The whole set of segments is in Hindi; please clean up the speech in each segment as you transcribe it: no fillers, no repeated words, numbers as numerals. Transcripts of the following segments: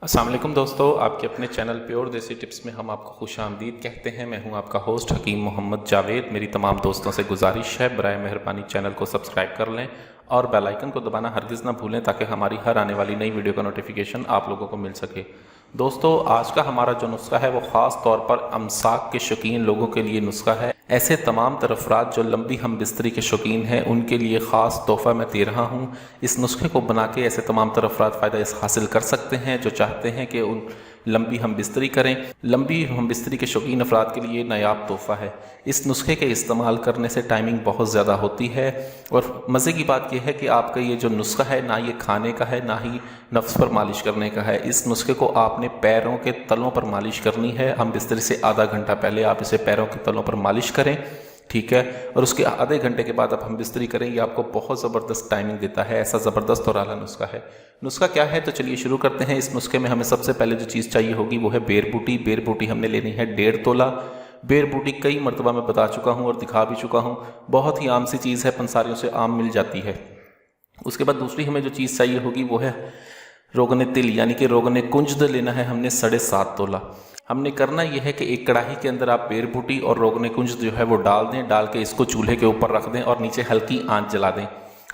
अस्सलाम वालेकुम दोस्तों, आपके अपने चैनल प्योर देसी टिप्स में हम आपको खुशामदीद कहते हैं। मैं हूं आपका होस्ट हकीम मोहम्मद जावेद। मेरी तमाम दोस्तों से गुजारिश है, बराए मेहरबानी चैनल को सब्सक्राइब कर लें और बेल आइकन को दबाना हरगिज़ ना भूलें ताकि हमारी हर आने वाली नई वीडियो का नोटिफिकेशन आप लोगों को मिल सके। दोस्तों, आज का हमारा जो नुस्खा है वो ख़ास तौर पर अमसाक के शौकीन लोगों के लिए नुस्खा है। ऐसे तमाम तरफरात जो लंबी हम बिस्तरी के शौकीन हैं उनके लिए ख़ास तोहफ़ा मैं दे रहा हूँ। इस नुस्खे को बना के ऐसे तमाम तरफरात फ़ायदा हासिल कर सकते हैं जो चाहते हैं कि उन लंबी हम बिस्तरी करें। लंबी हम बिस्तरी के शौकीन अफराद के लिए नायाब तोहफ़ा है। इस नुस्खे के इस्तेमाल करने से टाइमिंग बहुत ज़्यादा होती है और मज़े की बात यह है कि आपका ये जो नुस्खा है ना ये खाने का है ना ही नफ्स पर मालिश करने का है। इस नुस्खे को आपने पैरों के तलों पर मालिश करनी है। हम बिस्तरी से आधा घंटा पहले आप इसे पैरों के तलों पर मालिश करें, ठीक है, और उसके आधे घंटे के बाद आप हम बिस्तरी करें। ये आपको बहुत ज़बरदस्त टाइमिंग देता है। ऐसा ज़बरदस्त और आला नुस्खा है। नुस्खा क्या है तो चलिए शुरू करते हैं। इस नुस्खे में हमें सबसे पहले जो चीज़ चाहिए होगी वो है बेर बूटी। बेर बूटी हमने लेनी है 1.5 तोला। बेर बूटी कई मरतबा मैं बता चुका हूँ और दिखा भी चुका हूँ, बहुत ही आम सी चीज़ है, पंसारियों से आम मिल जाती है। उसके बाद दूसरी हमें जो चीज़ चाहिए होगी वो है रोगन तिल, यानी कि रोगन कुंजद लेना है हमने 7.5 तोला। हमने करना यह है कि एक कढ़ाई के अंदर आप बेर बूटी और रोगन कुंजद जो है वो डाल दें। डाल के इसको चूल्हे के ऊपर रख दें और नीचे हल्की आंच जला दें।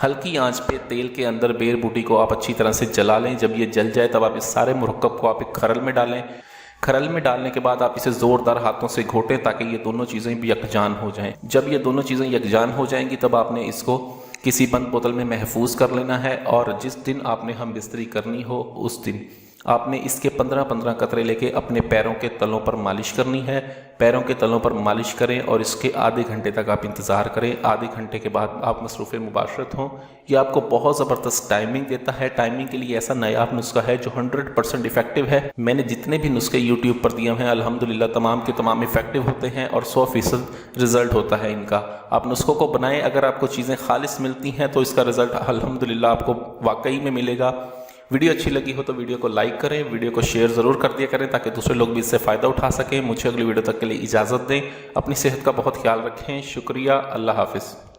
हल्की आंच पे तेल के अंदर बेर बूटी को आप अच्छी तरह से जला लें। जब ये जल जाए तब आप इस सारे मुरक्कब को आप एक खरल में डालें। खरल में डालने के बाद आप इसे ज़ोरदार हाथों से घोटें ताकि ये दोनों चीज़ें भी यकजान हो जाएं। जब ये दोनों चीज़ें यकजान हो जाएंगी तब आपने इसको किसी बंद बोतल में महफूज कर लेना है और जिस दिन आपने हम बिस्तरी करनी हो उस दिन आपने इसके 15-15 कतरे लेके अपने पैरों के तलों पर मालिश करनी है। पैरों के तलों पर मालिश करें और इसके आधे घंटे तक आप इंतज़ार करें। आधे घंटे के बाद आप मसरूफ़ मुबाशरत हों। ये आपको बहुत ज़बरदस्त टाइमिंग देता है। टाइमिंग के लिए ऐसा नायाब नुस्खा है जो 100% इफेक्टिव है। मैंने जितने भी नुस्खे यूट्यूब पर दिए हैं अल्हम्दुलिल्लाह तमाम के तमाम इफेक्टिव होते हैं और 100% रिजल्ट होता है इनका। आप नुस्खों को बनाएं, अगर आपको चीज़ें खालिस मिलती हैं तो इसका रिजल्ट अल्हम्दुलिल्लाह आपको वाकई में मिलेगा। वीडियो अच्छी लगी हो तो वीडियो को लाइक करें, वीडियो को शेयर ज़रूर कर दिया करें ताकि दूसरे लोग भी इससे फ़ायदा उठा सकें। मुझे अगली वीडियो तक के लिए इजाज़त दें। अपनी सेहत का बहुत ख्याल रखें। शुक्रिया। अल्लाह हाफ़िज़।